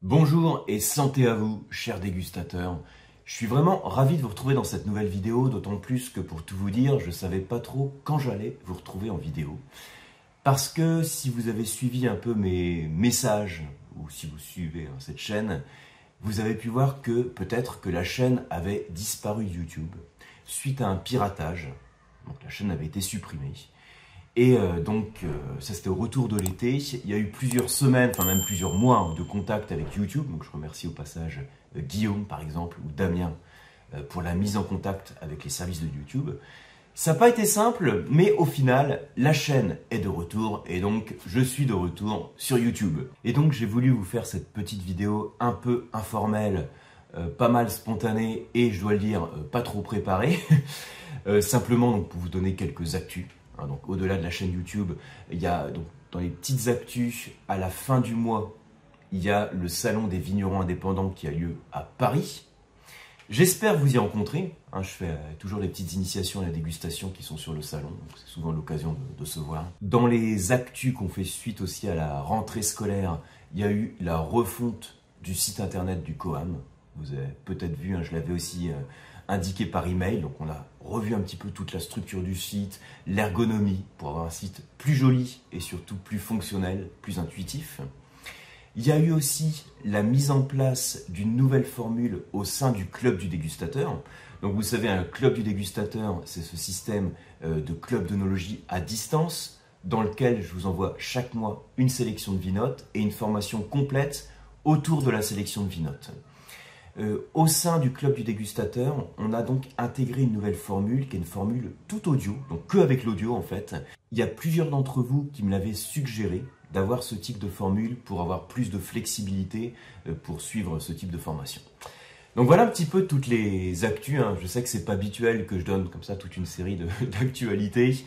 Bonjour et santé à vous, chers dégustateurs. Je suis vraiment ravi de vous retrouver dans cette nouvelle vidéo, d'autant plus que pour tout vous dire, je ne savais pas trop quand j'allais vous retrouver en vidéo. Parce que si vous avez suivi un peu mes messages, ou si vous suivez cette chaîne, vous avez pu voir que peut-être que la chaîne avait disparu de YouTube suite à un piratage. Donc la chaîne avait été supprimée. Et ça c'était au retour de l'été. Il y a eu plusieurs semaines, enfin même plusieurs mois de contact avec YouTube. Donc je remercie au passage Guillaume par exemple ou Damien pour la mise en contact avec les services de YouTube. Ça n'a pas été simple, mais au final, la chaîne est de retour et donc je suis de retour sur YouTube. Et donc j'ai voulu vous faire cette petite vidéo un peu informelle, pas mal spontanée et je dois le dire, pas trop préparée. Simplement donc, pour vous donner quelques actus. Donc, au-delà de la chaîne YouTube, il y a donc, dans les petites actus, à la fin du mois, il y a le salon des vignerons indépendants qui a lieu à Paris. J'espère vous y rencontrer. Je fais toujours des petites initiations à la dégustation qui sont sur le salon, donc c'est souvent l'occasion de se voir. Dans les actus qu'on fait suite aussi à la rentrée scolaire, il y a eu la refonte du site internet du COAM. Vous avez peut-être vu, je l'avais aussi indiqué par email, donc on a revu un petit peu toute la structure du site, l'ergonomie pour avoir un site plus joli et surtout plus fonctionnel, plus intuitif. Il y a eu aussi la mise en place d'une nouvelle formule au sein du club du dégustateur. Donc vous savez, un club du dégustateur, c'est ce système de club d'œnologie à distance dans lequel je vous envoie chaque mois une sélection de vinotes et une formation complète autour de la sélection de vinotes. Au sein du club du dégustateur, on a donc intégré une nouvelle formule qui est une formule tout audio, donc que avec l'audio en fait. Il y a plusieurs d'entre vous qui me l'avaient suggéré d'avoir ce type de formule pour avoir plus de flexibilité pour suivre ce type de formation. Donc voilà un petit peu toutes les actus. Je sais que c'est pas habituel que je donne comme ça toute une série d'actualités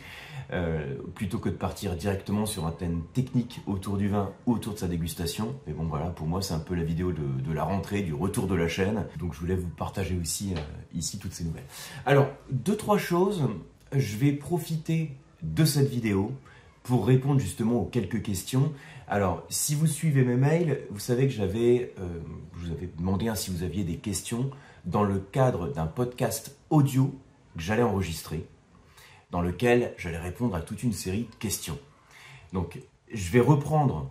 plutôt que de partir directement sur un thème technique autour du vin ou autour de sa dégustation. Mais bon voilà, pour moi c'est un peu la vidéo de la rentrée, du retour de la chaîne. Donc je voulais vous partager aussi ici toutes ces nouvelles. Alors, deux, trois choses. Je vais profiter de cette vidéo pour répondre justement aux quelques questions. Alors, si vous suivez mes mails, vous savez que je vous avais demandé si vous aviez des questions dans le cadre d'un podcast audio que j'allais enregistrer, dans lequel j'allais répondre à toute une série de questions. Donc, je vais reprendre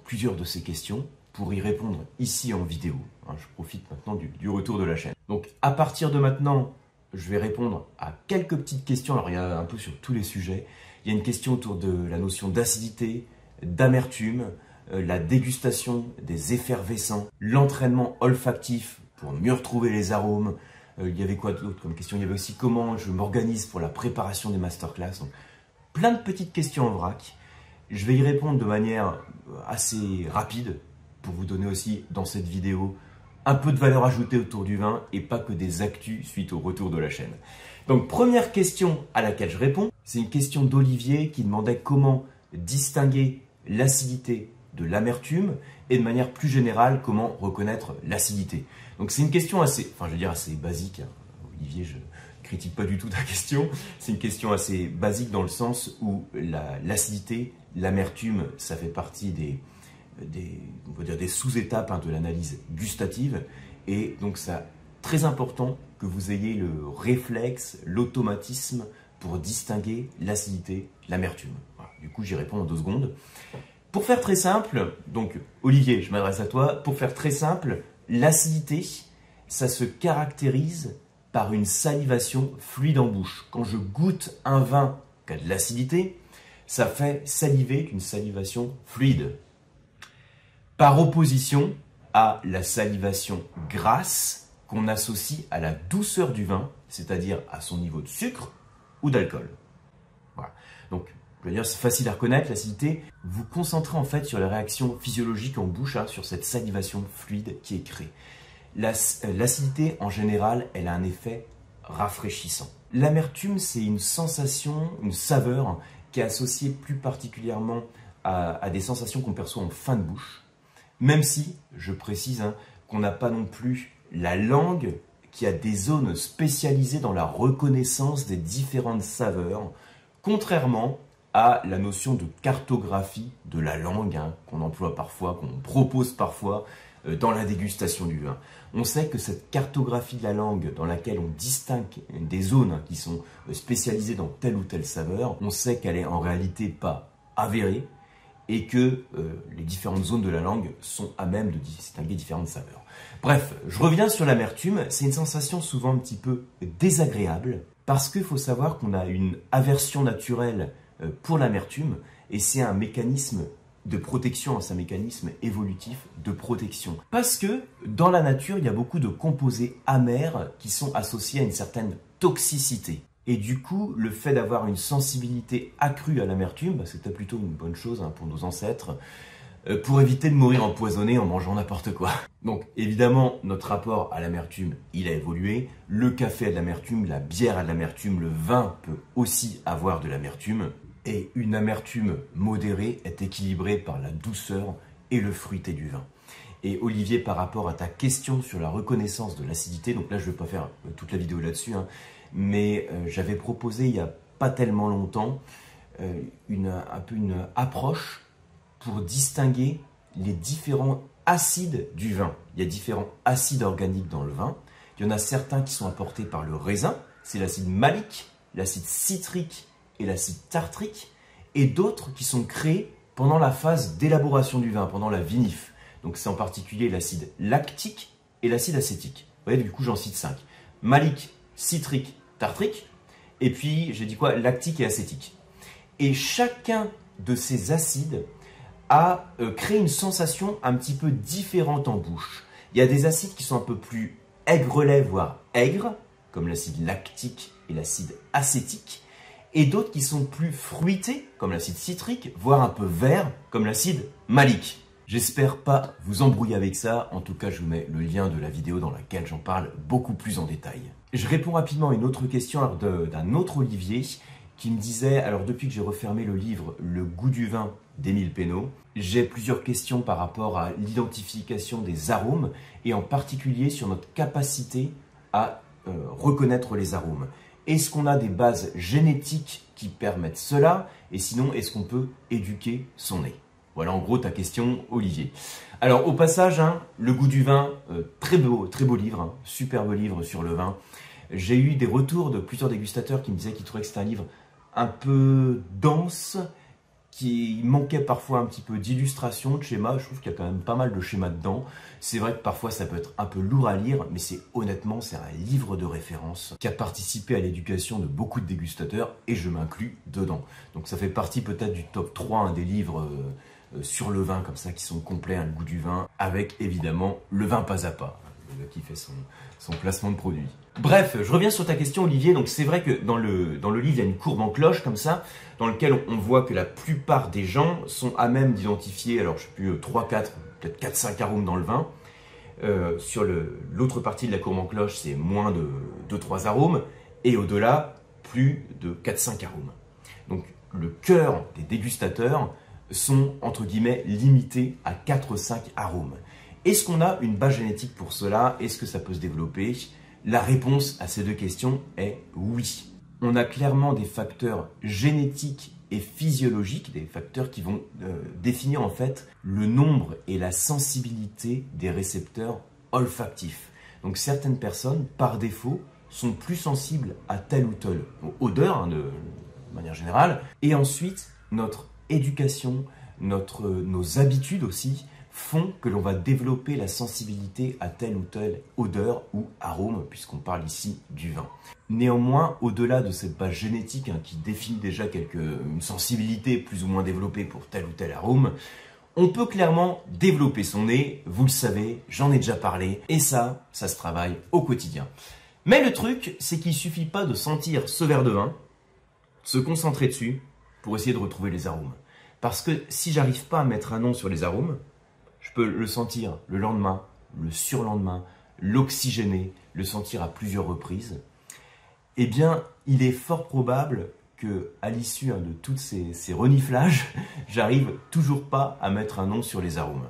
plusieurs de ces questions pour y répondre ici en vidéo. Je profite maintenant du retour de la chaîne. Donc, à partir de maintenant, je vais répondre à quelques petites questions. Alors, il y a un peu sur tous les sujets. Il y a une question autour de la notion d'acidité, d'amertume, la dégustation des effervescents, l'entraînement olfactif pour mieux retrouver les arômes. Il y avait quoi d'autre comme question? Il y avait aussi comment je m'organise pour la préparation des masterclass. Donc, plein de petites questions en vrac. Je vais y répondre de manière assez rapide pour vous donner aussi dans cette vidéo un peu de valeur ajoutée autour du vin et pas que des actus suite au retour de la chaîne. Donc, première question à laquelle je réponds, c'est une question d'Olivier qui demandait comment distinguer l'acidité de l'amertume et de manière plus générale, comment reconnaître l'acidité. Donc, c'est une question assez basique. Olivier, je ne critique pas du tout ta question. C'est une question assez basique dans le sens où l'acidité, l'amertume, ça fait partie on va dire des sous-étapes de l'analyse gustative. Et donc, c'est très important que vous ayez le réflexe, l'automatisme pour distinguer l'acidité, l'amertume. Voilà. Du coup, j'y réponds en 2 secondes. Pour faire très simple, donc Olivier, je m'adresse à toi. Pour faire très simple, l'acidité, ça se caractérise par une salivation fluide en bouche. Quand je goûte un vin qui a de l'acidité, ça fait saliver une salivation fluide. Par opposition à la salivation grasse qu'on associe à la douceur du vin, c'est-à-dire à son niveau de sucre ou d'alcool. Voilà. Donc, je veux dire, c'est facile à reconnaître, l'acidité. Vous concentrez en fait sur les réactions physiologiques en bouche, sur cette salivation fluide qui est créée. L'acidité, en général, elle a un effet rafraîchissant. L'amertume, c'est une sensation, une saveur qui est associée plus particulièrement à des sensations qu'on perçoit en fin de bouche. Même si, je précise, qu'on n'a pas non plus la langue qui a des zones spécialisées dans la reconnaissance des différentes saveurs, contrairement à la notion de cartographie de la langue qu'on emploie parfois, qu'on propose parfois dans la dégustation du vin. On sait que cette cartographie de la langue dans laquelle on distingue des zones qui sont spécialisées dans telle ou telle saveur, on sait qu'elle est en réalité pas avérée et que les différentes zones de la langue sont à même de distinguer différentes saveurs. Bref, je reviens sur l'amertume. C'est une sensation souvent un petit peu désagréable parce qu'il faut savoir qu'on a une aversion naturelle pour l'amertume et c'est un mécanisme de protection, c'est un mécanisme évolutif de protection. Parce que dans la nature, il y a beaucoup de composés amers qui sont associés à une certaine toxicité. Et du coup, le fait d'avoir une sensibilité accrue à l'amertume, c'était plutôt une bonne chose pour nos ancêtres, pour éviter de mourir empoisonné en mangeant n'importe quoi. Donc évidemment, notre rapport à l'amertume, il a évolué. Le café a de l'amertume, la bière a de l'amertume, le vin peut aussi avoir de l'amertume. Et une amertume modérée est équilibrée par la douceur et le fruité du vin. Et Olivier, par rapport à ta question sur la reconnaissance de l'acidité, donc là je ne vais pas faire toute la vidéo là-dessus, mais j'avais proposé il n'y a pas tellement longtemps une approche pour distinguer les différents acides du vin. Il y a différents acides organiques dans le vin. Il y en a certains qui sont apportés par le raisin, c'est l'acide malique, l'acide citrique et l'acide tartrique, et d'autres qui sont créés pendant la phase d'élaboration du vin, pendant la vinif. Donc c'est en particulier l'acide lactique et l'acide acétique. Vous voyez, du coup j'en cite 5. Malique, citrique, tartrique, et puis j'ai dit quoi? Lactique et acétique. Et chacun de ces acides a créé une sensation un petit peu différente en bouche. Il y a des acides qui sont un peu plus aigrelets, voire aigres, comme l'acide lactique et l'acide acétique, et d'autres qui sont plus fruités, comme l'acide citrique, voire un peu vert, comme l'acide malique. J'espère pas vous embrouiller avec ça, en tout cas je vous mets le lien de la vidéo dans laquelle j'en parle beaucoup plus en détail. Je réponds rapidement à une autre question d'un autre Olivier qui me disait, alors depuis que j'ai refermé le livre Le goût du vin d'Émile Pénaud, j'ai plusieurs questions par rapport à l'identification des arômes et en particulier sur notre capacité à reconnaître les arômes. Est-ce qu'on a des bases génétiques qui permettent cela? Et sinon, est-ce qu'on peut éduquer son nez? Voilà en gros ta question, Olivier. Alors au passage, Le goût du vin, très beau livre, superbe livre sur le vin. J'ai eu des retours de plusieurs dégustateurs qui me disaient qu'ils trouvaient que c'était un livre un peu dense, qui manquait parfois un petit peu d'illustration, de schéma. Je trouve qu'il y a quand même pas mal de schémas dedans. C'est vrai que parfois ça peut être un peu lourd à lire, mais honnêtement, c'est un livre de référence qui a participé à l'éducation de beaucoup de dégustateurs et je m'inclus dedans. Donc ça fait partie peut-être du top 3 des livres sur le vin comme ça qui sont complets, Le goût du vin, avec évidemment le vin pas à pas, le gars qui fait son placement de produit. Bref, je reviens sur ta question, Olivier. Donc c'est vrai que dans le livre, il y a une courbe en cloche comme ça, dans lequel on voit que la plupart des gens sont à même d'identifier, alors je sais plus, 3, 4, peut-être 4, 5 arômes dans le vin. Sur l'autre partie de la courbe en cloche, c'est moins de 2, 3 arômes, et au-delà, plus de 4, 5 arômes. Donc le cœur des dégustateurs sont, entre guillemets, limités à 4, 5 arômes. Est-ce qu'on a une base génétique pour cela? Est-ce que ça peut se développer? La réponse à ces deux questions est oui. On a clairement des facteurs génétiques et physiologiques, des facteurs qui vont définir en fait le nombre et la sensibilité des récepteurs olfactifs. Donc certaines personnes, par défaut, sont plus sensibles à telle ou telle odeur, de manière générale. Et ensuite, notre éducation, nos habitudes aussi, font que l'on va développer la sensibilité à telle ou telle odeur ou arôme, puisqu'on parle ici du vin. Néanmoins, au-delà de cette base génétique qui définit déjà une sensibilité plus ou moins développée pour tel ou tel arôme, on peut clairement développer son nez, vous le savez, j'en ai déjà parlé, et ça se travaille au quotidien. Mais le truc, c'est qu'il ne suffit pas de sentir ce verre de vin, se concentrer dessus, pour essayer de retrouver les arômes. Parce que si j'arrive pas à mettre un nom sur les arômes, je peux le sentir le lendemain, le surlendemain, l'oxygéner, le sentir à plusieurs reprises. Eh bien, il est fort probable qu'à l'issue de tous ces reniflages, j'arrive toujours pas à mettre un nom sur les arômes.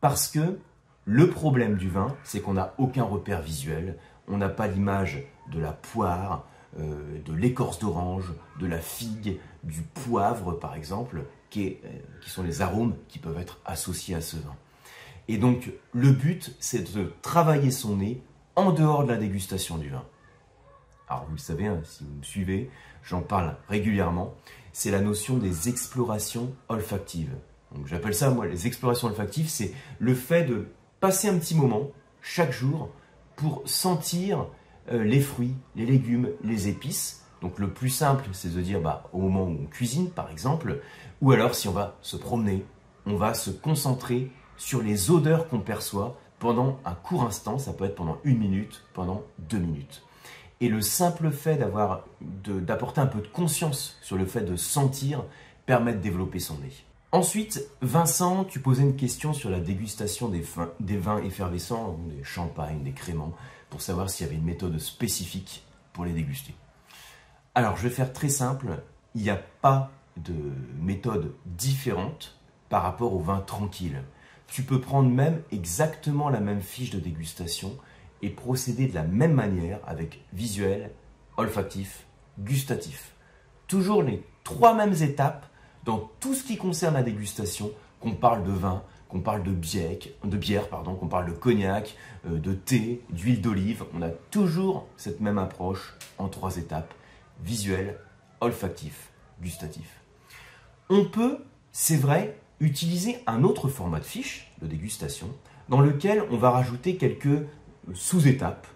Parce que le problème du vin, c'est qu'on n'a aucun repère visuel, on n'a pas l'image de la poire, de l'écorce d'orange, de la figue, du poivre par exemple, qui sont les arômes qui peuvent être associés à ce vin. Et donc, le but, c'est de travailler son nez en dehors de la dégustation du vin. Alors, vous le savez, hein, si vous me suivez, j'en parle régulièrement. C'est la notion des explorations olfactives. Donc, j'appelle ça, moi, les explorations olfactives, c'est le fait de passer un petit moment, chaque jour, pour sentir les fruits, les légumes, les épices. Donc, le plus simple, c'est de dire au moment où on cuisine, par exemple, ou alors, si on va se promener, on va se concentrer sur les odeurs qu'on perçoit pendant un court instant, ça peut être pendant 1 minute, pendant 2 minutes. Et le simple fait d'apporter un peu de conscience sur le fait de sentir permet de développer son nez. Ensuite, Vincent, tu posais une question sur la dégustation des vins effervescents, des champagnes, des créments, pour savoir s'il y avait une méthode spécifique pour les déguster. Alors, je vais faire très simple, il n'y a pas de méthode différente par rapport au vin tranquille. Tu peux prendre même exactement la même fiche de dégustation et procéder de la même manière avec visuel, olfactif, gustatif. Toujours les 3 mêmes étapes dans tout ce qui concerne la dégustation, qu'on parle de vin, qu'on parle de bière, qu'on parle de cognac, de thé, d'huile d'olive. On a toujours cette même approche en 3 étapes, visuel, olfactif, gustatif. On peut, c'est vrai, utiliser un autre format de fiche de dégustation dans lequel on va rajouter quelques sous-étapes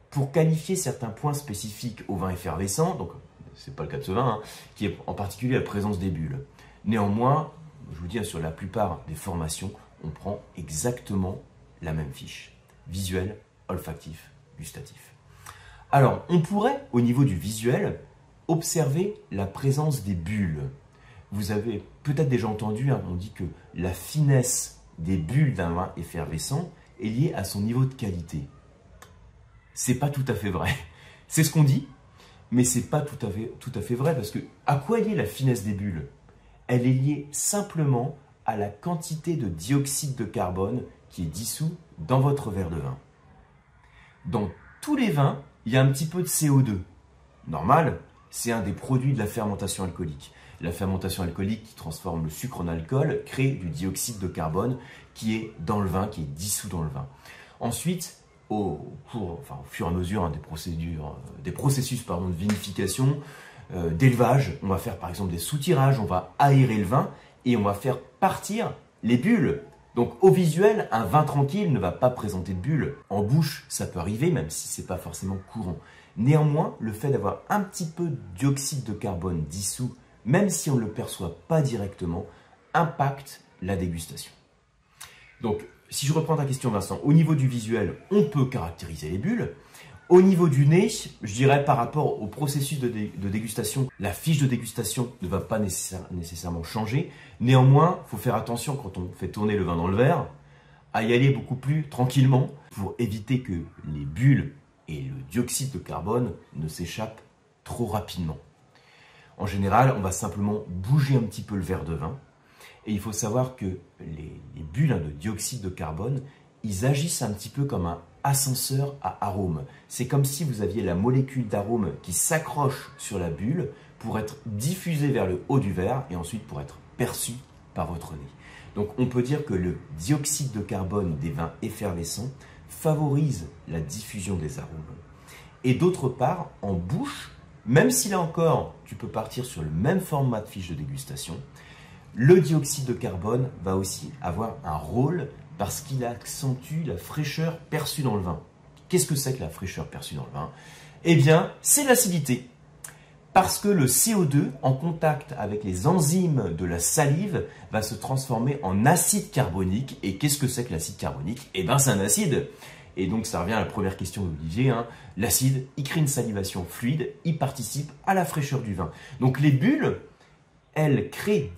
pour qualifier certains points spécifiques au vin effervescent, donc c'est pas le cas de ce vin, hein, qui est en particulier la présence des bulles. Néanmoins, je vous dis, sur la plupart des formations, on prend exactement la même fiche, visuel, olfactif, gustatif. Alors, on pourrait, au niveau du visuel, observer la présence des bulles. Vous avez peut-être déjà entendu, on dit que la finesse des bulles d'un vin effervescent est liée à son niveau de qualité. C'est pas tout à fait vrai. C'est ce qu'on dit, mais c'est pas tout à fait vrai, parce que à quoi est liée la finesse des bulles? Elle est liée simplement à la quantité de dioxyde de carbone qui est dissous dans votre verre de vin. Dans tous les vins, il y a un petit peu de CO2. Normal, c'est un des produits de la fermentation alcoolique. La fermentation alcoolique qui transforme le sucre en alcool crée du dioxyde de carbone qui est dans le vin, qui est dissous dans le vin. Ensuite, au fur et à mesure des processus de vinification, d'élevage, on va faire par exemple des soutirages, on va aérer le vin et on va faire partir les bulles. Donc au visuel, un vin tranquille ne va pas présenter de bulles. En bouche, ça peut arriver, même si ce n'est pas forcément courant. Néanmoins, le fait d'avoir un petit peu de dioxyde de carbone dissous, même si on ne le perçoit pas directement, impacte la dégustation. Donc, si je reprends ta question, Vincent, au niveau du visuel, on peut caractériser les bulles. Au niveau du nez, je dirais par rapport au processus de dégustation, la fiche de dégustation ne va pas nécessairement changer. Néanmoins, il faut faire attention quand on fait tourner le vin dans le verre, à y aller beaucoup plus tranquillement pour éviter que les bulles et le dioxyde de carbone ne s'échappent trop rapidement. En général, on va simplement bouger un petit peu le verre de vin. Et il faut savoir que les bulles de dioxyde de carbone, ils agissent un petit peu comme un ascenseur à arôme. C'est comme si vous aviez la molécule d'arôme qui s'accroche sur la bulle pour être diffusée vers le haut du verre et ensuite pour être perçue par votre nez. Donc on peut dire que le dioxyde de carbone des vins effervescents favorise la diffusion des arômes. Et d'autre part, en bouche, même si là encore, tu peux partir sur le même format de fiche de dégustation, le dioxyde de carbone va aussi avoir un rôle parce qu'il accentue la fraîcheur perçue dans le vin. Qu'est-ce que c'est que la fraîcheur perçue dans le vin? Eh bien, c'est l'acidité. Parce que le CO2, en contact avec les enzymes de la salive, va se transformer en acide carbonique. Et qu'est-ce que c'est que l'acide carbonique? Eh bien, c'est un acide. Et donc, ça revient à la première question d'Olivier. L'acide, il crée une salivation fluide, il participe à la fraîcheur du vin. Donc, les bulles, elles créent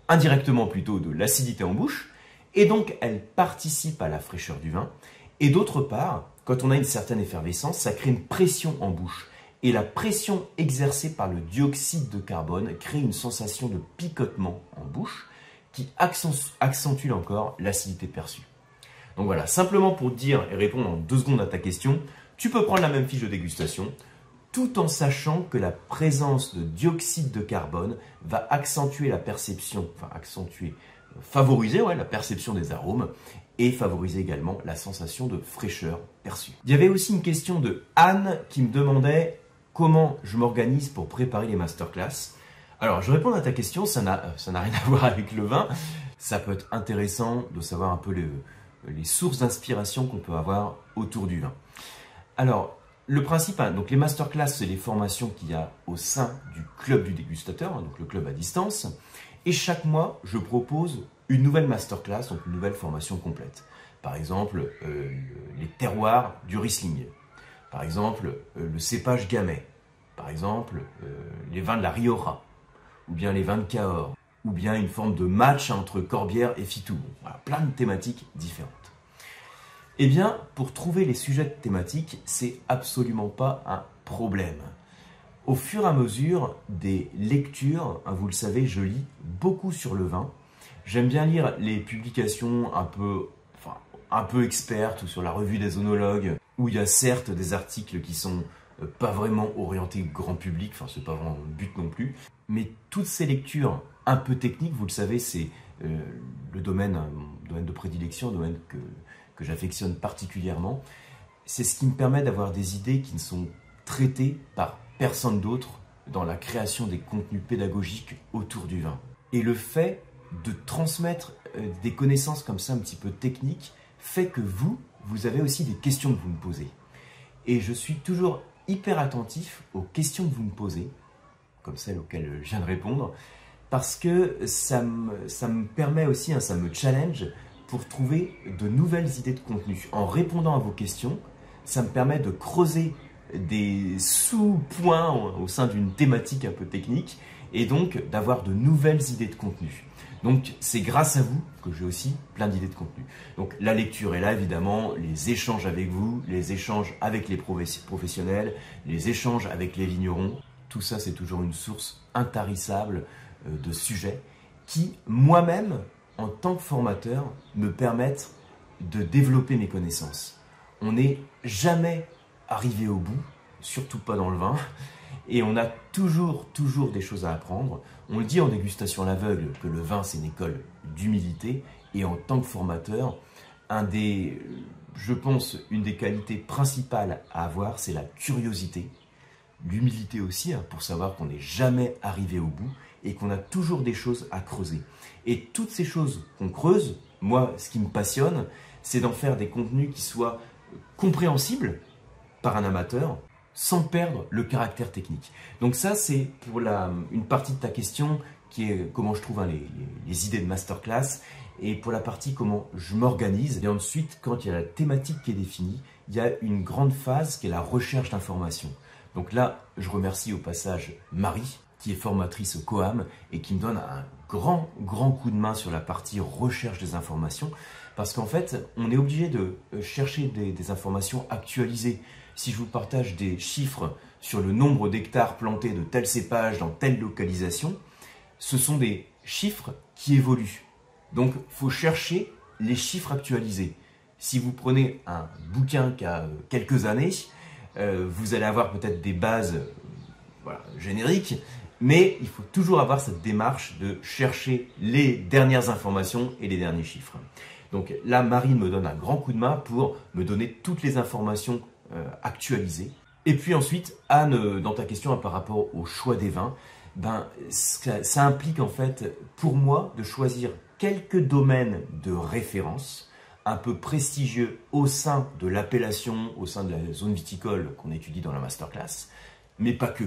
indirectement plutôt, de l'acidité en bouche. Et donc, elles participent à la fraîcheur du vin. Et d'autre part, quand on a une certaine effervescence, ça crée une pression en bouche. Et la pression exercée par le dioxyde de carbone crée une sensation de picotement en bouche qui accentue encore l'acidité perçue. Donc voilà, simplement pour dire et répondre en 2 secondes à ta question, tu peux prendre la même fiche de dégustation tout en sachant que la présence de dioxyde de carbone va accentuer la perception, accentuer favoriser la perception des arômes et favoriser également la sensation de fraîcheur perçue. Il y avait aussi une question de Anne qui me demandait comment je m'organise pour préparer les masterclass. Alors, je réponds à ta question, ça n'a rien à voir avec le vin. Ça peut être intéressant de savoir un peu les sources d'inspiration qu'on peut avoir autour du vin. Alors, le principe, donc les masterclass, c'est les formations qu'il y a au sein du club du dégustateur, donc le club à distance. Et chaque mois, je propose une nouvelle masterclass, donc une nouvelle formation complète. Par exemple, les terroirs du Riesling. Par exemple, le cépage Gamay. Par exemple, les vins de la Rioja. Ou bien les vins de Cahors. Ou bien une forme de match entre Corbière et Fitou. Voilà, plein de thématiques différentes. Eh bien, pour trouver les sujets de thématiques, c'est absolument pas un problème. Au fur et à mesure des lectures, vous le savez, je lis beaucoup sur le vin. J'aime bien lire les publications un peu expertes ou sur la revue des œnologues, où il y a certes des articles qui sont pas vraiment orientés grand public, enfin c'est pas vraiment le but non plus, mais toutes ces lectures un peu techniques, vous le savez, c'est le domaine de prédilection, un domaine que j'affectionne particulièrement. C'est ce qui me permet d'avoir des idées qui ne sont traitées par personne d'autre dans la création des contenus pédagogiques autour du vin. Et le fait de transmettre des connaissances comme ça un petit peu techniques fait que vous avez aussi des questions que vous me posez. Et je suis toujours hyper attentif aux questions que vous me posez, comme celles auxquelles je viens de répondre, parce que ça me permet aussi, ça me challenge pour trouver de nouvelles idées de contenu. En répondant à vos questions, ça me permet de creuser des sous-points au sein d'une thématique un peu technique et donc d'avoir de nouvelles idées de contenu. Donc c'est grâce à vous que j'ai aussi plein d'idées de contenu. Donc la lecture est là évidemment, les échanges avec vous, les échanges avec les professionnels, les échanges avec les vignerons. Tout ça c'est toujours une source intarissable de sujets qui moi-même en tant que formateur me permettent de développer mes connaissances. On n'est jamais arrivé au bout, surtout pas dans le vin, et on a toujours des choses à apprendre. On le dit en dégustation à l'aveugle que le vin c'est une école d'humilité, et en tant que formateur, je pense une des qualités principales à avoir, c'est la curiosité, l'humilité aussi, pour savoir qu'on n'est jamais arrivé au bout et qu'on a toujours des choses à creuser. Et toutes ces choses qu'on creuse, moi, ce qui me passionne, c'est d'en faire des contenus qui soient compréhensibles par un amateur, sans perdre le caractère technique. Donc ça, c'est pour une partie de ta question, qui est comment je trouve les idées de masterclass, et pour la partie comment je m'organise. Et ensuite, quand il y a la thématique qui est définie, il y a une grande phase qui est la recherche d'informations. Donc là, je remercie au passage Marie, qui est formatrice au COAM et qui me donne un grand coup de main sur la partie recherche des informations, parce qu'en fait, on est obligé de chercher des informations actualisées. Si je vous partage des chiffres sur le nombre d'hectares plantés de tel cépage dans telle localisation, ce sont des chiffres qui évoluent. Donc, il faut chercher les chiffres actualisés. Si vous prenez un bouquin qui a quelques années, vous allez avoir peut-être des bases génériques, mais il faut toujours avoir cette démarche de chercher les dernières informations et les derniers chiffres. Donc là, Marie me donne un grand coup de main pour me donner toutes les informations actualisées. Et puis ensuite, Anne, dans ta question par rapport au choix des vins, ça implique en fait pour moi de choisir quelques domaines de référence un peu prestigieux au sein de l'appellation, au sein de la zone viticole qu'on étudie dans la masterclass, mais pas que.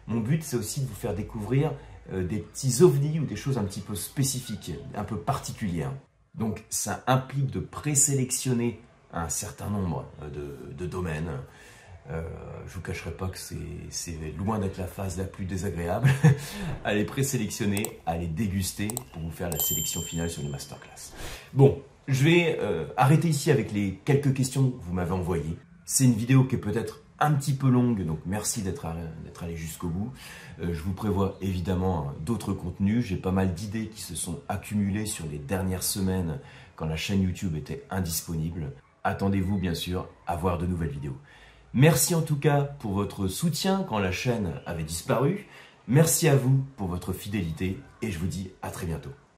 Mon but, c'est aussi de vous faire découvrir des petits ovnis ou des choses un petit peu spécifiques, un peu particulières. Donc ça implique de présélectionner un certain nombre de domaines. Je ne vous cacherai pas que c'est loin d'être la phase la plus désagréable. À les présélectionner, à les déguster pour vous faire la sélection finale sur les masterclass. Bon, je vais arrêter ici avec les quelques questions que vous m'avez envoyées. C'est une vidéo qui est peut-être un petit peu longue, donc merci d'être allé jusqu'au bout. Je vous prévois évidemment d'autres contenus. J'ai pas mal d'idées qui se sont accumulées sur les dernières semaines quand la chaîne YouTube était indisponible. Attendez-vous bien sûr à voir de nouvelles vidéos. Merci en tout cas pour votre soutien quand la chaîne avait disparu. Merci à vous pour votre fidélité et je vous dis à très bientôt.